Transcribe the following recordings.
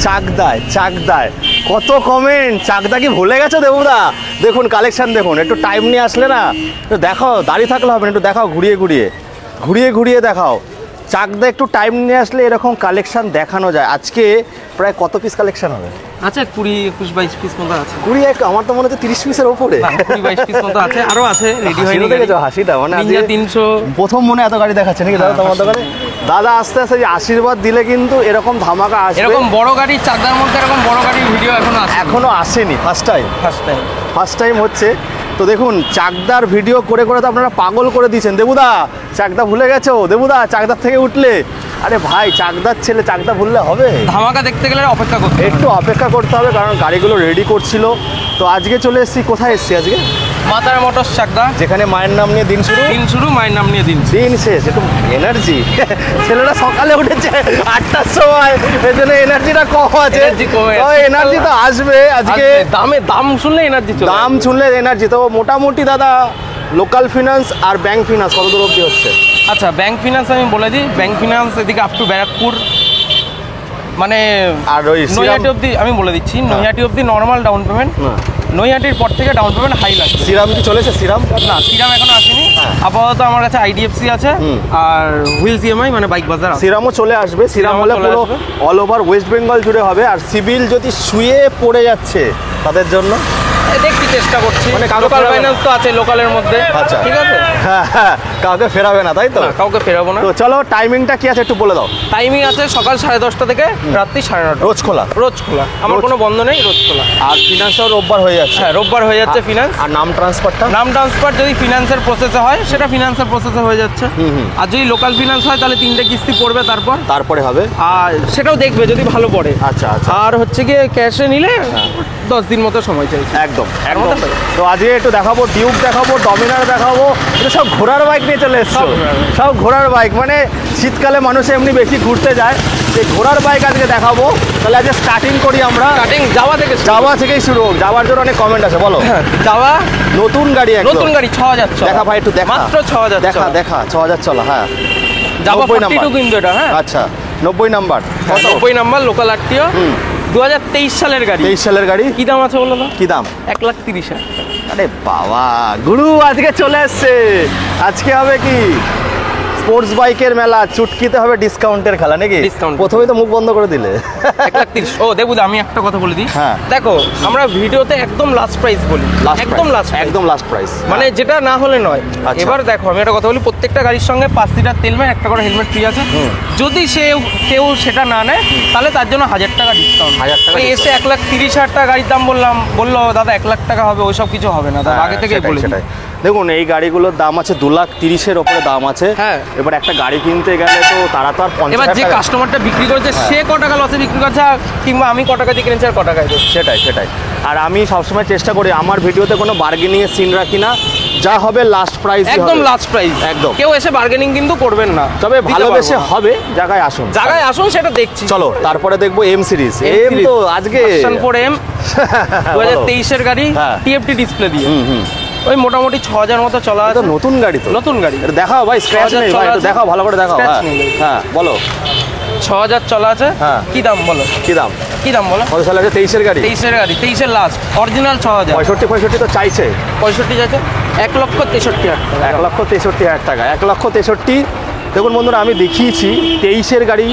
চাকদায় কত কমেন্ট। চাকদা কি ভুলে গেছো দেবুদা? দেখুন কালেকশন দেখুন, একটু টাইম নিয়ে আসলে না একটু দেখাও, দাঁড়িয়ে থাকলে হবে না, একটু দেখাও ঘুরিয়ে দেখাও। চাকদা একটু টাইম নিয়ে আসলে এরকম কালেকশন দেখানো যায়। আজকে প্রায় কত পিস কালেকশন হবে? আচ্ছা 20-21-22 পিস মতো আছে। 21, আমার তো মনে হচ্ছে 30 পিসের ওপরে। 20-22 পিস মতো আছে, আরো আছে রেডি হয়নি। দেখেছো হাসিটা, মানে নিনজা 300 প্রথম মনে এত গাড়ি দেখাচ্ছে নাকি দাদা তোমার দোকানে? দাদা আস্তে আস্তে আশীর্বাদ দিলে কিন্তু এরকম ধামাকা আসবে। এরকম বড় গাড়ি চাকদার মধ্যে এরকম বড় গাড়ির ভিডিও এখনো আসেনি, ফার্স্ট টাইম হচ্ছে। তো দেখুন চাকদার ভিডিও করে তো আপনারা পাগল করে দিয়েছেন। দেবুদা চাকদা ভুলে গেছো? দেবুদা চাকদার থেকে উঠলে, আরে ভাই চাকদার ছেলে, চাকদা ভুললে হবে? ধামাকা দেখতে গেলে একটু অপেক্ষা করতে হবে, কারণ গাড়িগুলো রেডি করছিল। তো আজকে চলে এসেছি, কোথায় এসেছি আজকে? মাতারা মোটরস চাকদা, যেখানে মায়ের নাম নিয়ে দিন শুরু, মায়ের নাম নিয়ে দিন শেষ। একটু এনার্জি, ছেলেরা সকালে উঠেছে 8টার সময়, এই জন্য এনার্জিটা কম আছে। এনার্জি তো আসবে আজকে, দাম শুনলে এনার্জি। তো মোটামুটি দাদা লোকাল ফিনান্স আর ব্যাংক ফিনান্স কত দূর অবধি হচ্ছে? আচ্ছা ব্যাংক ফিনান্স আমি বলে দিই, ব্যাংক ফিনান্স এদিকে আপ টু ব্যারাকপুর, মানে আর ওই নৈহাটি অবধি আমি বলে দিচ্ছি। নৈহাটি অবধি নর্মাল ডাউন পেমেন্ট, নৈহাটির পর থেকে ডাউন পেমেন্ট হাই লাগছে। শ্রীরাম কি চলেছে? শ্রীরাম এখনো আসেনি। আপাতত আমার কাছে আইডিএফসি আছে আর হুইলস ইএমআই মানে বাইক বাজার। শ্রীরামও চলে আসবে। শ্রীরাম হলে পুরো অল ওভার ওয়েস্ট বেঙ্গল জুড়ে হবে। আর সিভিল যদি শুয়ে পড়ে যাচ্ছে তাদের জন্য দেখছি, চেষ্টা করছি। মানে লোকাল ফাইন্যান্স তো আছে লোকালের মধ্যে। আচ্ছা ঠিক আছে, হ্যাঁ কাউকে ফেরাবে না, তাই তো? কাউকে ফেরাবো না। তো চলো টাইমিংটা কি আছে একটু বলে দাও। টাইমিং আছে সকাল 10:30 থেকে রাত্রি 9:30। রোজ খোলা? আমার কোনো বন্ধ নেই, রোজ খোলা। আর ফিনান্সও রোববার হয়ে যাচ্ছে? হ্যাঁ রোববার হয়ে যাচ্ছে ফিনান্স। আর নাম ট্রান্সফার যদি ফিনান্সের প্রসেসে হয় সেটা ফিনান্সের প্রসেসে হয়ে যাচ্ছে। আর যদি লোকাল ফিনান্স হয় তাহলে 3টে কিস্তি পড়বে, তারপরে হবে। আর সেটাও দেখবে যদি ভালো পড়ে। আচ্ছা। আর হচ্ছে গিয়ে ক্যাশে নিলে 10 দিন মতো সময় চাইছে। একদম। তো আজকে একটু দেখাবো ডিউক, দেখাবো ডমিনার, দেখাবো। এটা সব ঘোড়ার বাইক নিয়ে চলে এসছো, সব ঘোড়ার বাইক। মানে শীতকালে মানুষ এমনি বেশি ঘুরতে যায়, এই ঘোড়ার বাইক আজকে দেখাবো। তাহলে আজকে স্টার্টিং করি আমরা। যাওয়া থেকেই শুরু হোক। যাওয়ার জন্য অনেক কমেন্ট আছে, বলো। যাওয়া নতুন গাড়ি 6000 দেখা ভাই, একটু দেখা, মাত্র 6000 দেখা 6000 চলা। হ্যাঁ যাওয়া 42 কিন্তু এটা। হ্যাঁ আচ্ছা 90 নাম্বার। 90 নাম্বার লোকাল আরটিও, 2023 সালের গাড়ি। 23 সালের গাড়ি। কি দাম আছে বলো তো? কি দাম? 1,30,000। আরে বাবা, গুরু আজকে চলে এসছে। আজকে হবে কি স্পোর্টস বাইকের মেলা, চুটকিতে হবে ডিসকাউন্টের খেলা নাকি? প্রথমেই তো মুখ বন্ধ করে দিলে। 1,30,000। ও দেবুদা আমি একটা কথা বলে দিই। হ্যাঁ দেখো আমরা ভিডিওতে একদম লাস্ট প্রাইস বলি, একদম লাস্ট প্রাইস, মানে যেটা না হলে নয়। এবার দেখো আমি একটা কথা বলি, প্রত্যেকটা গাড়ির সঙ্গে 5 লিটার তেল নেয়, একটা করে হেলমেট ফ্রি আছে। যদি কেউ সেটা না নেয় তাহলে তার জন্য 1000 টাকা ডিসকাউন্ট। 1000 টাকা এসে 1,30,000 টাকা গাড়ির দাম বললো দাদা 1 লাখ টাকা হবে, ওইসব কিছু হবে না। আগে থেকে বলে সেটাই। দেখুন এই গাড়িগুলোর দাম আছে 2,30,000-এর ওপরে দাম আছে। হ্যাঁ এবার একটা গাড়ি কিনতে গেলে তো তারা তো আর 50 এবার যে কাস্টমারটা বিক্রি করেছে সে ক টাকা লসে বিক্রি করছে, কিংবা আমি ক টাকা দিয়ে কিনেছি আর ক টাকায় দেবো, সেটাই। আর আমি সবসময় চেষ্টা করি আমার ভিডিওতে কোনো বার্গেনিং এর সিন রাখি না, যা হবে লাস্ট প্রাইস, একদম লাস্ট প্রাইস। একদম কেউ এসে বার্গেনিং কিন্তু করবেন না, তবে ভালোবেসে হবে। জায়গায় আসুন সেটা দেখছি। চলো তারপরে দেখবো এম সিরিজ। এম তো আজকে 4M 2023-এর গাড়ি, টিএফটি ডিসপ্লে দিয়ে। ওই মোটামুটি 6000 মতো চলা আছে। নতুন গাড়ি দেখাও ভাই, স্ক্র্যাচ নেই ভাই, একটু দেখাও ভালো করে দেখাও। হ্যাঁ বলো 6000 চলা আছে। কি দাম বলো? কি দাম বলো? কত সাল আছে? 23-এর গাড়ি। 23-এর লাস্ট অরিজিনাল 6000। 65 তো চাইছে, 65 যাচ্ছে 1,63,000 টাকা। 1,63,000 টাকা। 1,63,000। দেখুন বন্ধুরা আমি দেখিয়েছি 23-এর গাড়ি,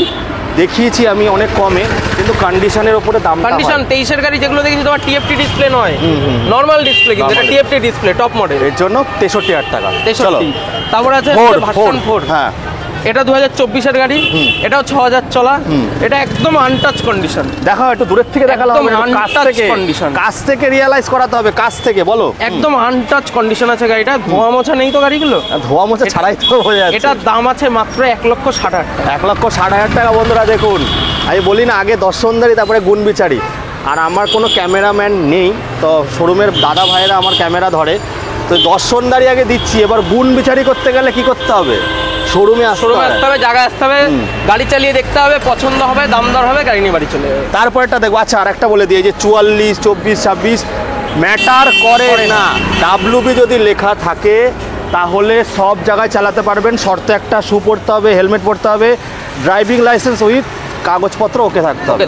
দেখিয়েছি আমি অনেক কমে, কিন্তু কন্ডিশনের উপরে দাম। কন্ডিশন 23-এর গাড়ি যেগুলো দেখেছি তোমার টিএফটি ডিসপ্লে নয়, নরমাল ডিসপ্লে, কিন্তু এটা টিএফটি ডিসপ্লে টপ মডেল, এর জন্য 63,000 টাকা। চলো তারপর আছে ভার্সন 4। হ্যাঁ এটা 2024-এর গাড়ি, এটাও 6000 চলা। এটা একদম আনটাচ কন্ডিশন। দেখো একটু দূরের থেকে দেখালাম, কাছ থেকে রিয়ালাইজ করাতে হবে, কাছ থেকে বলো। একদম আনটাচ কন্ডিশন আছে গাড়িটা, ধোয়া মোছা নেই তো গাড়িগুলো, ধোয়া মোছা ছাড়াই তো হয়ে যাচ্ছে। এটার দাম আছে মাত্র 1,60,000 টাকা। 1,60,000 টাকা বন্ধুরা। দেখুন আমি বলি না আগে দর্শনদারি তারপরে গুণ বিচারি। আর আমার কোনো ক্যামেরাম্যান নেই, তো শোরুমের দাদা ভাইয়েরা আমার ক্যামেরা ধরে, তো দর্শনদারি আগে দিচ্ছি। এবার গুণ বিচারি করতে গেলে কি করতে হবে? শোরুমে আসতে হবে, জায়গায় আসতে হবে, গাড়ি চালিয়ে দেখতে হবে, পছন্দ হবে, দাম দর হবে, গাড়ি নিয়ে বাড়ি চলে যাবে। তারপরেটা দেখবো। আচ্ছা আর একটা বলে দিই, যে 44, 24, 26 ম্যাটার করে না। WB যদি লেখা থাকে তাহলে সব জায়গায় চালাতে পারবেন। শর্তে একটা শু পরতে হবে, হেলমেট পরতে হবে, ড্রাইভিং লাইসেন্স উইথ কাগজপত্র ওকে থাকতে হবে,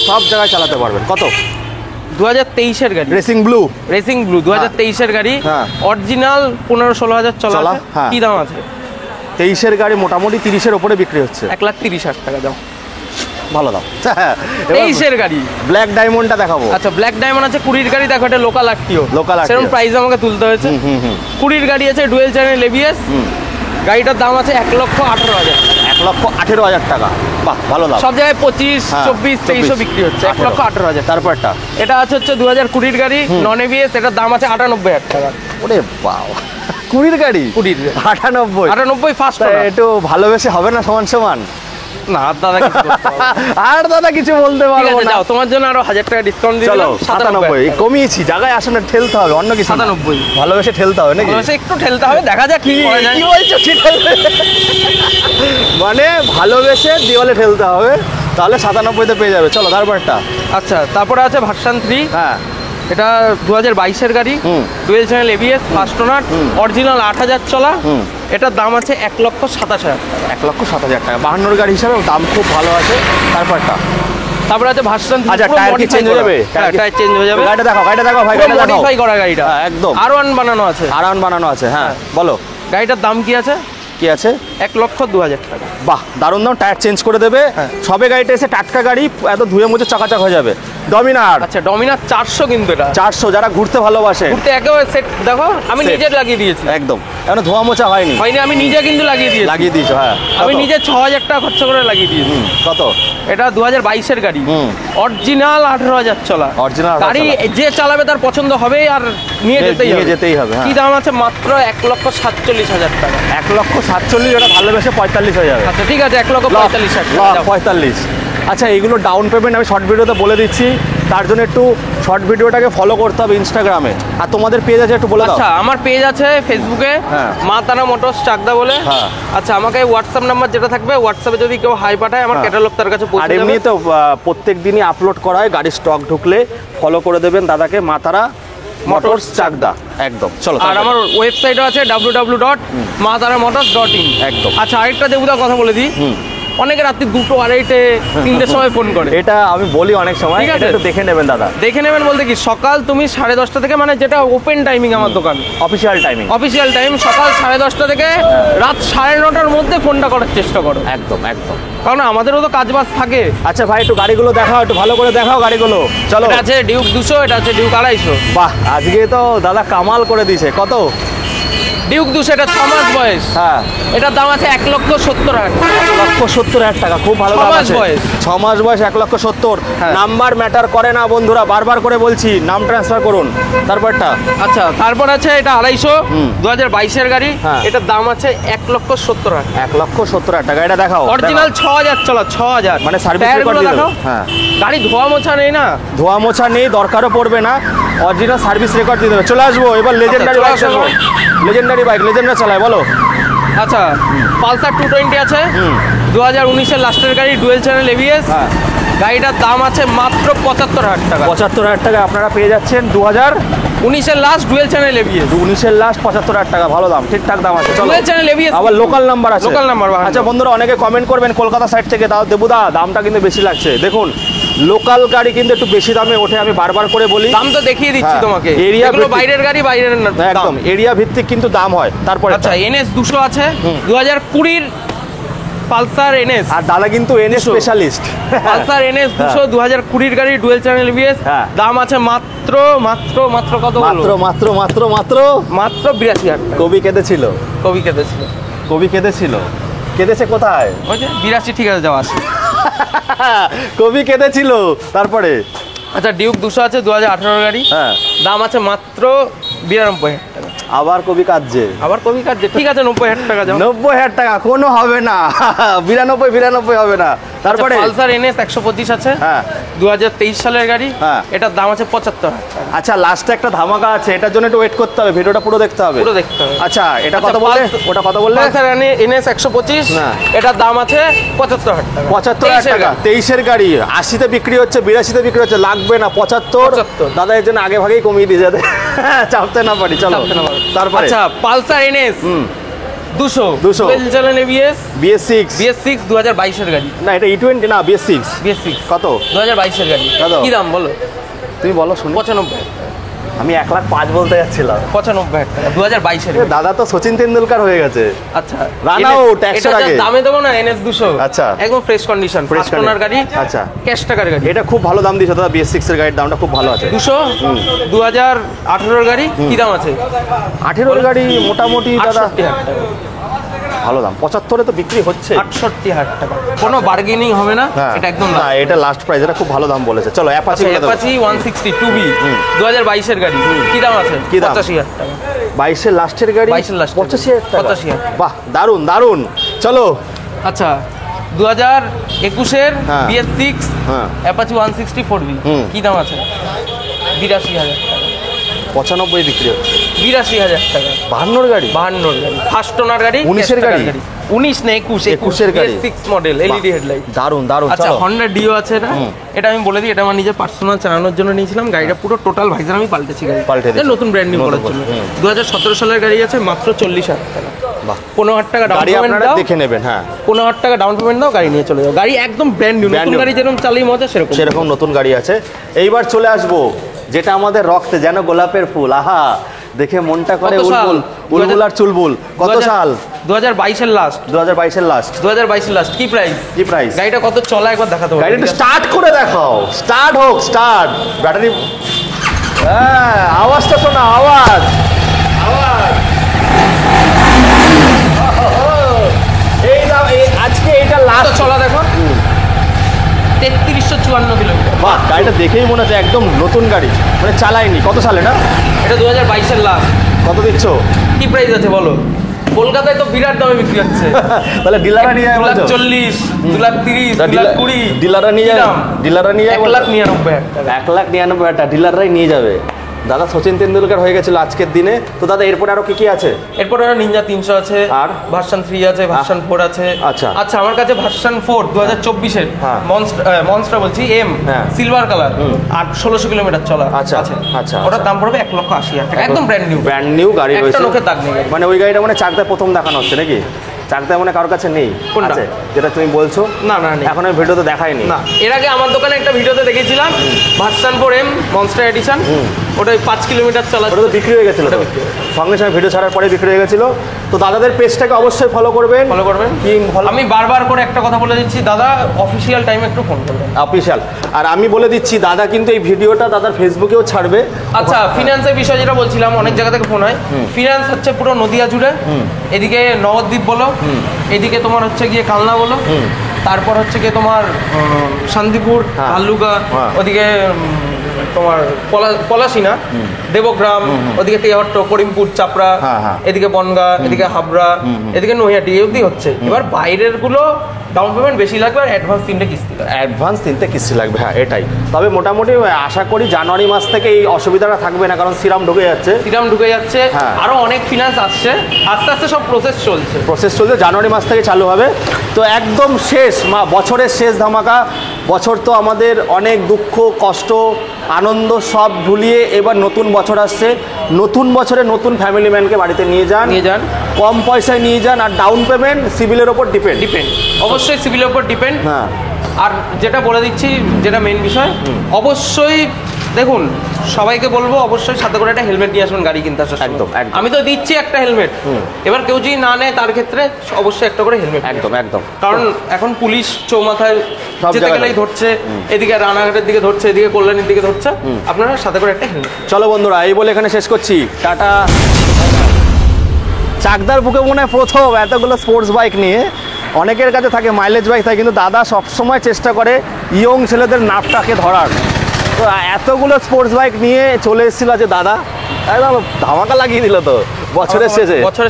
সব জায়গায় চালাতে পারবেন। কত? 2023-এর গাড়ি, রেসিং ব্লু। 2023-এর গাড়ি, হ্যাঁ। অরিজিনাল 15-16 হাজার চলা আছে। হ্যাঁ। কি দাম আছে? 23-এর গাড়ি মোটামুটি 30-এর ওপরে বিক্রি হচ্ছে। 1,30,000 টাকা দাম। ভালো দাম। 23-এর গাড়ি। ব্ল্যাক ডায়মন্ডটা দেখাবো। আচ্ছা, ব্ল্যাক ডায়মন্ড আছে 20-র গাড়ি, দেখো এটা লোকাল আরটিও। Local RTO. সেরকম প্রাইস আমাকে তুলতে হয়েছে। 20-র গাড়ি আছে ডুয়েল চ্যানেল এবিএস, গাড়িটার দাম আছে 1,18,000। 1,18,000 টাকা। বাহ, ভালো দাম। সব জায়গায় 25, 24, 23 বিক্রি হচ্ছে। 1,18,000। তারপরটা এটা আছে হচ্ছে 2020-র গাড়ি, নন এবিএস, এটার দাম আছে 98,000 টাকা। ওরে বাবা, 20-র গাড়ি 98। 98 ফার্স্ট। একটু ভালোবেসে হবে না সমান সমান? না দাদা, কিছু করতে হবে না। আর দাদা কিছু বলতে ঠিক পারবো আছে, না। যাও, তোমার জন্য আরো 1000 টাকা ডিসকাউন্ট দিয়ে চলো, দিলাম। 97। কমিয়েছি, জায়গায় আসলে ঠেলতে হবে, অন্য কিছু না। 97। ভালোবেসে ঠেলতে হবে নাকি? ভালোবেসে একটু ঠেলতে হবে, দেখা যাক কি করা যায়। কি বলছো? মানে ভালোবেসে দেওয়ালে ঠেলতে হবে, তাহলে 97-তে পেয়ে যাবে। চলো তারপরটা। আচ্ছা, তারপরে আছে ভার্সন 3। হ্যাঁ, এটা 2022-এর গাড়ি, dual channel ABS, first owner, original 8,000 চলা। এটার দাম আছে 1,07,000 টাকা। 1,07,000 টাকা। 52-র গাড়ি হিসাবে দাম খুব ভালো আছে। তারপরটা। তারপরে আছে ভার্সন 3। আচ্ছা, টায়ার কি চেঞ্জ হয়ে যাবে? টায়ার চেঞ্জ হয়ে যাবে। গাড়িটা দেখাও ভাই, গাড়িটা দেখাও। মডিফাই করা গাড়িটা, একদম R1 বানানো আছে। আরান বানানো আছে। হ্যাঁ, বলো গাড়িটার দাম কি আছে? কি আছে? 1,02,000 টাকা। বাহ, দারুণ দাম। টায়ার চেঞ্জ করে দেবে। সবে গাড়িটা এসে টাটকা গাড়ি, এত ধুয়ে মুছে চকাচক হয়ে যাবে। ডমিনার। আচ্ছা, ডমিনার 400 কিন্তু এটা 400, যারা ঘুরতে ভালোবাসে। ঘুরতে একেবারে সেট। দেখো, আমি Set। নিজে লাগিয়ে দিয়েছি। একদম, এখন ধোয়া মোছা হয়নি। আমি নিজে কিন্তু লাগিয়ে দিয়েছো। হ্যাঁ, আমি নিজে 6,000 টাকা খরচ করে লাগিয়ে দিয়েছি। কত? এটা 2022-এর গাড়ি, অরিজিনাল 18,000 চলা। অরিজিনাল গাড়ি যে চালাবে তার পছন্দ হবে, আর নিয়ে যেতেই হবে। হ্যাঁ। কি দাম আছে? মাত্র 1,47,000 টাকা। 1,47,000, এটা ভালোবেসে 45 হয়ে যাবে। আচ্ছা, ঠিক আছে, 1,45,000 টাকা। 45। আচ্ছা, এইগুলো ডাউন পেমেন্ট আমি শর্ট ভিডিওতে বলে দিচ্ছি, তার জন্য একটু শর্ট ভিডিওটাকে ফলো করতে হবে ইনস্টাগ্রামে। আর তোমাদের পেজ আছে, একটু বলে দাও। আচ্ছা, আমার পেজ আছে ফেসবুকে, মা তারা মোটরস চাকদা বলে। হ্যাঁ। আচ্ছা, আমাকে হোয়াটসঅ্যাপ নাম্বার যেটা থাকবে, হোয়াটসঅ্যাপে যদি কেউ হাই পাঠায়, আমার ক্যাটালগ তার কাছে পৌঁছে আর যাবে। এমনি তো প্রত্যেক দিনই আপলোড করা হয়, গাড়ির স্টক ঢুকলে ফলো করে দেবেন দাদাকে, মাতারা মোটরস চাকদা। একদম, চলো। আর আমার ওয়েবসাইটও আছে www.mataramotors.in। একদম। আচ্ছা, আরেকটা দেবুদা কথা বলে দিই, অনেকে রাত্রি 2টো, 2:30, 3টের সময় ফোন করে। এটা আমি বলি অনেক সময়, ঠিক আছে, এটা একটু দেখে নেবেন দাদা। দেখে নেবেন বলতে কি, সকাল তুমি 10:30 থেকে, মানে যেটা ওপেন টাইমিং আমার দোকান, অফিসিয়াল টাইমিং, অফিসিয়াল টাইম সকাল 10:30 থেকে রাত 9:30-র মধ্যে ফোনটা করার চেষ্টা করো। একদম একদম, কারণ আমাদেরও তো কাজবাজ থাকে। আচ্ছা ভাই, একটু গাড়িগুলো দেখাও, একটু ভালো করে দেখাও গাড়িগুলো। চলো। এটা আছে ডিউক 200, এটা আছে ডিউক 250। বাহ, আজকে তো দাদা কামাল করে দিয়েছে। কত? ডিউক 200, এটা 6 মাস বয়স। হ্যাঁ, এটার দাম আছে 1,70,000 টাকা। 1,70,000 টাকা, খুব ভালো দাম আছে। 6 মাস বয়স, 1,70,000। নাম্বার ম্যাটার করে না বন্ধুরা, বারবার করে বলছি, নাম ট্রান্সফার করুন। তারপরটা। আচ্ছা, তারপর আছে এটা 250, 2022-এর গাড়ি। এটার দাম আছে 1,70,000। 1,70,000 টাকা। এটা দেখাও। অরিজিনাল 6,000 চলা, 6,000। মানে সার্ভিস রেকর্ড দিয়ে দেবো। হ্যাঁ, গাড়ি ধোয়া মোছা নেই না, ধোয়া মোছা নেই, দরকারও পড়বে না, অরিজিনাল সার্ভিস রেকর্ড দিয়ে দেবে। চলে আসবো এবার লেজেন্ডারি বাইক চালাবো। লেজেন্ডারি বাইক, লেজেন্ডার চালায়, বলো। আচ্ছা, পালসার 220 আছে, 2019-এর লাস্টের গাড়ি, ডুয়েল চ্যানেল এবিএস। গাড়িটার দাম আছে মাত্র 75,000 টাকা। 75,000 টাকা আপনারা পেয়ে যাচ্ছেন। 2019-এর লাস্ট ডুয়েল চ্যানেল এবিএস। 19-এর লাস্ট 75,000 টাকা, ভালো দাম, ঠিকঠাক দাম আছে। চলো। ডুয়েল চ্যানেল এবিএস, আবার লোকাল নাম্বার আছে। Local number. আচ্ছা বন্ধুরা, অনেকে কমেন্ট করবেন কলকাতা সাইড থেকে, তাও দেবুদা দামটা কিন্তু বেশি লাগছে। দেখুন, লোকাল গাড়ি কিন্তু একটু বেশি দামে ওঠে, আমি বারবার করে বলি। দাম তো দেখিয়ে দিচ্ছি তোমাকে, এরিয়া বাইরের গাড়ি, বাইরের একদম এরিয়া ভিত্তিক কিন্তু দাম হয়। তারপরে আচ্ছা, NS 200 আছে, 2020-র পালসার NS। আর দাদা কিন্তু NS স্পেশালিস্ট। পালসার NS 200, 2020-র গাড়ি, ডুয়েল চ্যানেল এবিএস। দাম আছে মাত্র মাত্র মাত্র কত? মাত্র মাত্র মাত্র মাত্র মাত্র 82,000 টাকা। কবি কেঁদেছিল, কবি কেঁদেছিল, কবি কেঁদেছিল। কেঁদেছে কোথায়? ওই যে 82, ঠিক আছে, যাওয়া আছে। কবি কেঁদেছিল। তারপরে আচ্ছা, ডিউক 200 আছে, 2018-র গাড়ি। দাম আছে মাত্র 92,000 টাকা। আবার কবি কাঁদছে, আবার কবি কাঁদছে, ঠিক আছে, 90,000 টাকা যাও। 90,000 টাকা কোনো হবে না, 92 হবে না। তারপরে পালসার NS 125 আছে, 2023 সালের গাড়ি। এটার দাম আছে 75,000 টাকা। আচ্ছা, লাস্টে একটা ধামাকা আছে, এটার জন্য একটু ওয়েট করতে হবে, ভিডিওটা পুরো দেখতে হবে, পুরো দেখতে হবে। আচ্ছা, এটা কত বললে? ওটা কত বললে? পালসার NS 125, এটার দাম আছে 75,000 টাকা। 75,000 টাকা। 23-এর গাড়ি 80-তে বিক্রি হচ্ছে, 82-তে বিক্রি হচ্ছে, লাগবে না 75। দাদা এর জন্য আগে ভাগেই কমিয়ে দিয়ে যাবে, চাপতে না পারি। চলো। তারপরে আচ্ছা, Pulsar NS 200 200 dual channel ABS BS6 BS6 2022 এর গাড়ি। না এটা E20 না BS6 কত 2022 এর গাড়ি। কত? কি দাম বলো? তুমি বলো শুনি 95 আমি 1,05,000 বলতে যাচ্ছিলাম 95 টাকা 2022 এর এ দাদা তো সচিন তেন্ডুলকার হয়ে গেছে আচ্ছা Run out, tax এর আগে। দামে দেবো না NS 200 আচ্ছা। একদম fresh condition Fresh first owner গাড়ি আচ্ছা। ক্যাশ টাকার গাড়ি। এটা খুব ভালো দাম দিয়েছে দাদা BS6 এর গাড়ির দামটা খুব ভালো আছে 200 2018 এর গাড়ি কি দাম আছে? 18 এর গাড়ি মোটামুটি দাদা 68,000 টাকা ভালো দাম 75 তো বিক্রি হচ্ছে 68,000 টাকা কোনো বার্গেনিং হবে না হ্যাঁ এটা একদম না এটা লাস্ট প্রাইস এটা খুব ভালো দাম বলেছে চলো অ্যাপাচি বলে দাও অ্যাপাচি 160 2B 2022 এর গাড়ি কি দাম আছে? কি দাম? 85,000 টাকা 22 এর লাস্টের গাড়ি 22 এর লাস্টের 85,000 টাকা 85,000 বাহ দারুন দারুন চলো আচ্ছা 2021 এর হ্যাঁ। BS6 হ্যাঁ। অ্যাপাচি 160 4B কি দাম আছে? 82,000 টাকা 95 বিক্রি হচ্ছে 82,000 টাকা 52 গাড়ি 52 গাড়ি ফার্স্ট ওনার গাড়ি 19 এর cash টাকার গাড়ি? 19 না 21 এর গাড়ি? 6 মডেল LED হেডলাইট দারুন দারুন আচ্ছা চলো হন্ডা ডিও আছে এটা এটা আমি বলে দিই এটা আমার নিজের পার্সোনাল চালানোর জন্য নিয়েছিলাম গাড়িটা পুরো টোটাল ভাইজার আমি পাল্টেছি গাড়ি পাল্টে দিয়েছি। নতুন ব্র্যান্ড নিউ করার জন্য 2017 সালের গাড়ি আছে মাত্র 40,000 টাকা বাহ 15,000 টাকা ডাউন গাড়ি পেমেন্ট আপনারা দাও দেখে নেবেন হ্যাঁ 15,000 টাকা ডাউন পেমেন্ট দাও গাড়ি নিয়ে চলে যাও গাড়ি একদম ব্র্যান্ড নিউ Brand নতুন new। গাড়ি যেরকম চালিয়ে মজা সেরকম সেরকম নতুন গাড়ি আছে এইবার চলে আসবো যেটা আমাদের রক্তে যেন গোলাপের ফুল আহা দেখে মনটা করে কত সাল? উলবুল উলবুল আর চুলবুল কত সাল 2022 এর লাস্ট 2022 এর লাস্ট 2022 এর লাস্ট কি প্রাইস কি প্রাইস গাড়িটা কত চলা একবার দেখাতে হবে গাড়িটা স্টার্ট করে দেখাও স্টার্ট হোক স্টার্ট ব্যাটারি হ্যাঁ আওয়াজটা শোনা আওয়াজ আওয়াজ এই দাও আজকে এটা কত লাস্ট চলা দেখো 3354 কিলোমিটার বাহ গাড়িটা দেখেই মনে হচ্ছে একদম নতুন গাড়ি মানে চালাইনি কত সালে না এটা 2022 এর লাস্ট কত দিচ্ছ কি প্রাইস আছে বলো কলকাতায় তো বিরাট দামে বিক্রি হচ্ছে তাহলে ডিলাররা নিয়ে যাবে 2,40,000 2,30,000 2,20,000 ডিলাররা নিয়ে যাবে ডিলাররা নিয়ে যাবে 1,99,000 1,99,000 ডিলাররাই নিয়ে যাবে দাদা সচিন তেন্ডুলকার হয়ে গেছিল আজকের দিনে তো দাদা এরপরে আরো কি কি আছে এরপর আরো নিনজা 300 আছে আর? ভার্সন 3 আছে ভার্সন 4 আছে আচ্ছা। আচ্ছা আমার কাছে ভার্সন 4 2024 এর হ্যাঁ। মনস্টার বলছি এম হ্যাঁ। সিলভার কালার আর 1600 কিলোমিটার চলা আচ্ছা, আছে আচ্ছা, ওটার আচ্ছা। দাম পড়বে 1,80,000 টাকা একদম ব্র্যান্ড নিউ গাড়ি একটা রয়েছে লোকের দাগ নেই গাড়ি। মানে ওই গাড়িটা মানে চাকদা প্রথম দেখানো হচ্ছে নাকি চাকদা মানে কারোর কাছে নেই কোনটা? আছে যেটা তুমি বলছো না না নেই। এখন আমি ভিডিওতে দেখাইনি না এর আগে আমার দোকানে একটা ভিডিওতে দেখেছিলাম ভার্সন 4 এম মনস্টার এডিশন ওটা 5 কিলোমিটার চলা ওটা তো বিক্রি হয়ে গেছিল তো। সঙ্গে সঙ্গে ভিডিও ছাড়ার পরে বিক্রি হয়ে গেছিল তো দাদাদের পেজটাকে অবশ্যই ফলো করবেন ফলো করবেন কি follow- আমি বারবার করে একটা কথা বলে দিচ্ছি দাদা অফিসিয়াল টাইমে একটু ফোন করবেন অফিসিয়াল আর আমি বলে দিচ্ছি দাদা কিন্তু এই ভিডিওটা দাদার ফেসবুকেও ছাড়বে আচ্ছা ফিনান্সের বিষয় যেটা বলছিলাম অনেক জায়গা থেকে ফোন হয় ফিনান্স হচ্ছে পুরো নদিয়া জুড়ে এদিকে নবদ্বীপ বলো এদিকে তোমার হচ্ছে গিয়ে কালনা বলো তারপর হচ্ছে গিয়ে তোমার শান্তিপুর হ্যাঁ। ভাল্লুকা হ্যাঁ। ওদিকে তোমার পলাশিনা দেবগ্রাম ওদিকে তেহট্ট করিমপুর চাপড়া হ্যাঁ, হ্যাঁ। এদিকে বনগা এদিকে হাবড়া এদিকে নৈহাটি এই অবধি হচ্ছে এবার বাইরের গুলো ডাউন পেমেন্ট বেশি লাগবে আর অ্যাডভান্স 3টে কিস্তি লাগবে অ্যাডভান্স 3টে কিস্তি লাগবে হ্যাঁ এটাই তবে মোটামুটি আশা করি জানুয়ারি মাস থেকে এই অসুবিধাটা থাকবে না কারণ সিরাম ঢুকে যাচ্ছে সিরাম ঢুকে যাচ্ছে হ্যাঁ। আরো অনেক ফিনান্স আসছে আস্তে আস্তে সব প্রসেস চলছে প্রসেস চলছে জানুয়ারি মাস থেকে চালু হবে তো একদম শেষ বছরের শেষ ধামাকা বছর তো আমাদের অনেক দুঃখ কষ্ট আনন্দ সব ভুলিয়ে এবার নতুন বছর আসছে নতুন বছরে নতুন ফ্যামিলি ম্যানকে বাড়িতে নিয়ে যান কম পয়সায় নিয়ে যান আর ডাউন পেমেন্ট সিভিলের ওপর ডিপেন্ড অবশ্যই সিভিলের উপর ডিপেন্ড হ্যাঁ আর যেটা বলে দিচ্ছি যেটা মেইন বিষয় অবশ্যই দেখুন সবাইকে বলবো অবশ্যই সাথে করে একটা হেলমেট নিয়ে আসবেন গাড়ি কিনতে আসার সময়। একদম, একদম। আমি তো দিচ্ছি একটা হেলমেট এবার কেউ যদি না নেয় তার ক্ষেত্রে অবশ্যই একটা করে হেলমেট একদম একদম কারণ এখন পুলিশ চৌমাথায় সব যেতে জায়গায় গেলেই ধরছে এদিকে রানাঘাটের দিকে ধরছে এদিকে কল্যাণীর দিকে ধরছে আপনারা সাথে করে একটা হেলমেট চলো বন্ধুরা এই বলে এখানে শেষ করছি টাটা চাকদার বুকে মনে হয় প্রথম এতগুলো স্পোর্টস বাইক নিয়ে অনেকের কাছে থাকে মাইলেজ বাইক থাকে কিন্তু দাদা সবসময় চেষ্টা করে ইয়ং ছেলেদের নাপটাকে ধরার তো এতগুলো স্পোর্টস বাইক নিয়ে চলে এসেছিল যে দাদা একদম ধামাকা লাগিয়ে দিল তো বছরের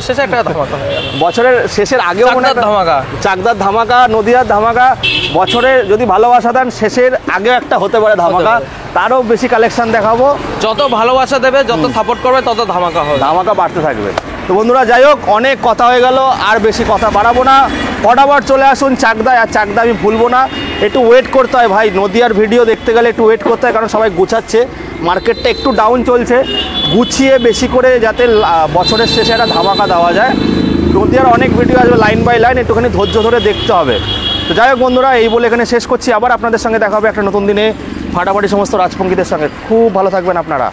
শেষে একটা ধামাকা হয়ে গেল বছরের শেষের আগেও মনে হয় ধামাকা চাকদার ধামাকা নদিয়ার ধামাকা বছরে যদি ভালোবাসা দেন শেষের আগেও একটা হতে পারে ধামাকা তারও বেশি কালেকশন দেখাবো যত ভালোবাসা দেবে যত সাপোর্ট করবে তত ধামাকা হবে ধামাকা বাড়তে থাকবে তো বন্ধুরা যাই হোক অনেক কথা হয়ে গেল আর বেশি কথা বাড়াবো না ফটাফট চলে আসুন চাকদায় আর চাকদা আমি ভুলবো না একটু ওয়েট করতে হয় ভাই নদিয়ার ভিডিও দেখতে গেলে একটু ওয়েট করতে হয় কারণ সবাই গুছাচ্ছে মার্কেটটা একটু ডাউন চলছে গুছিয়ে বেশি করে যাতে বছরের শেষে একটা ধামাকা দেওয়া যায় নদীয়ার অনেক ভিডিও আসবে লাইন বাই লাইন, একটুখানি ধৈর্য ধরে দেখতে হবে। তো যাই হোক বন্ধুরা, এই বলে এখানে শেষ করছি। আবার আপনাদের সঙ্গে দেখা হবে একটা নতুন দিনে ফাটাফাটি সমস্ত রাজপঙ্গীদের সঙ্গে। খুব ভালো থাকবেন আপনারা।